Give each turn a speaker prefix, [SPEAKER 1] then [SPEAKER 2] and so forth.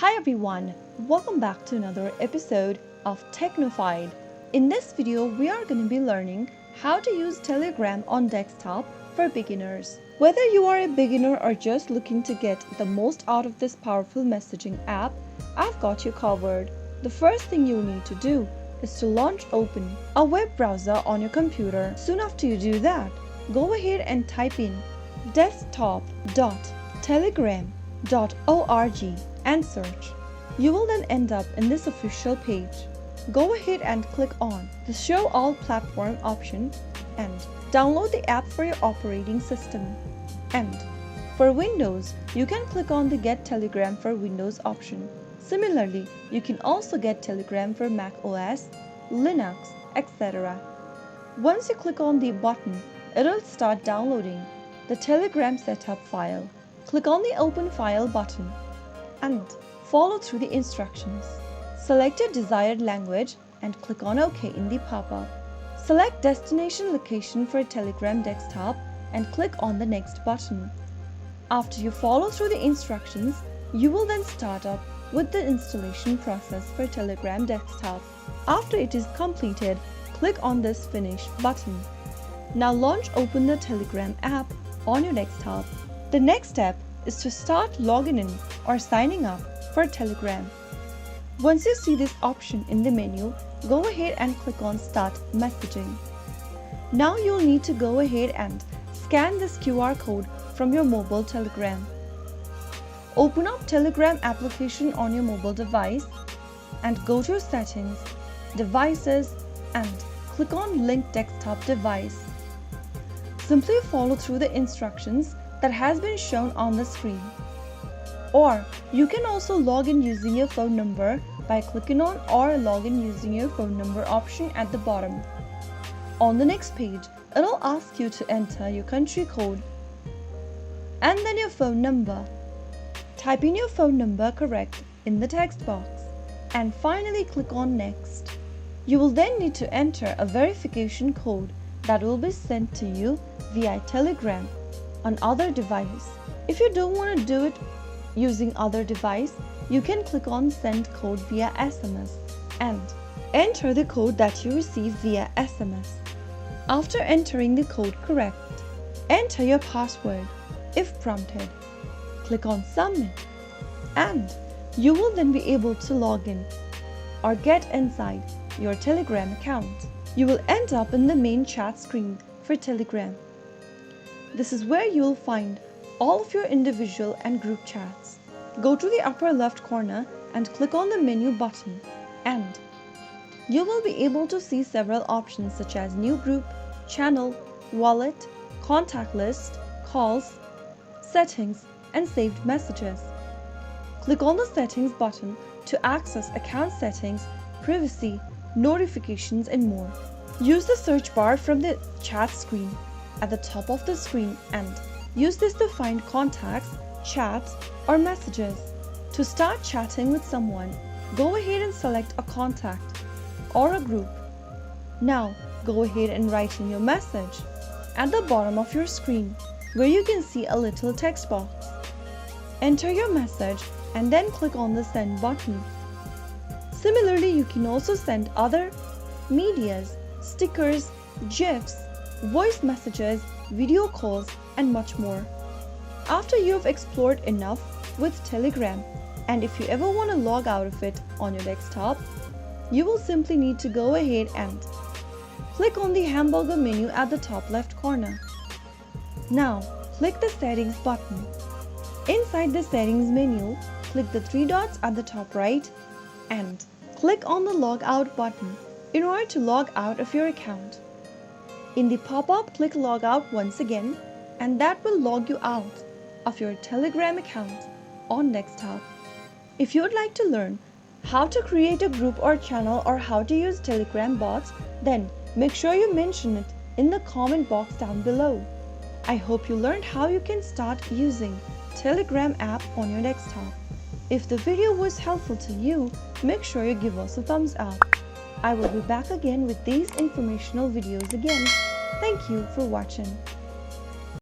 [SPEAKER 1] Hi everyone, welcome back to another episode of Technofied. In this video, we are going to be learning how to use Telegram on desktop for beginners. Whether you are a beginner or just looking to get the most out of this powerful messaging app, I've got you covered. The first thing you need to do is to open a web browser on your computer. Soon after you do that, go ahead and type in desktop.telegram.org and search. You will then end up in this official page. Go ahead and click on the Show All Platform option and download the app for your operating system. And for Windows, you can click on the Get Telegram for Windows option. Similarly, you can also get Telegram for Mac OS, Linux, etc. Once you click on the button, it'll start downloading the Telegram setup file. Click on the Open File button and follow through the instructions. Select your desired language and click on OK in the pop-up. Select destination location for Telegram desktop and click on the Next button. After you follow through the instructions, you will then start up with the installation process for Telegram desktop. After it is completed, click on this Finish button. Now open the Telegram app on your desktop. The next step is to start logging in or signing up for Telegram. Once you see this option in the menu, go ahead and click on Start Messaging. Now you'll need to go ahead and scan this QR code from your mobile Telegram. Open up Telegram application on your mobile device and go to Settings, Devices and click on Link Desktop Device. Simply follow through the instructions that has been shown on the screen. Or you can also log in using your phone number by clicking on or log in using your phone number option at the bottom. On the next page, it'll ask you to enter your country code and then your phone number. Type in your phone number correct in the text box and finally click on Next. You will then need to enter a verification code that will be sent to you via Telegram on other device. If you don't want to do it using other device, you can click on Send Code via SMS and enter the code that you receive via SMS. After entering the code correct, enter your password if prompted. Click on Submit and you will then be able to log in or get inside your Telegram account. You will end up in the main chat screen for Telegram. This is where you will find all of your individual and group chats. Go to the upper left corner and click on the menu button and you will be able to see several options such as New Group, Channel, Wallet, Contact List, Calls, Settings and Saved Messages. Click on the Settings button to access account settings, privacy, notifications and more. Use the search bar from the chat screen at the top of the screen and use this to find contacts, chats or messages. To start chatting with someone, go ahead and select a contact or a group. Now go ahead and write in your message at the bottom of your screen where you can see a little text box. Enter your message and then click on the Send button. Similarly, you can also send other medias, stickers, GIFs, voice messages, video calls, and much more. After you have explored enough with Telegram, and if you ever want to log out of it on your desktop, you will simply need to go ahead and click on the hamburger menu at the top left corner. Now, click the Settings button. Inside the Settings menu, click the three dots at the top right and click on the Log Out button in order to log out of your account. In the pop-up, click Log Out once again and that will log you out of your Telegram account on desktop. If you would like to learn how to create a group or channel or how to use Telegram bots, then make sure you mention it in the comment box down below. I hope you learned how you can start using Telegram app on your desktop. If the video was helpful to you, make sure you give us a thumbs up. I will be back again with these informational videos again. Thank you for watching.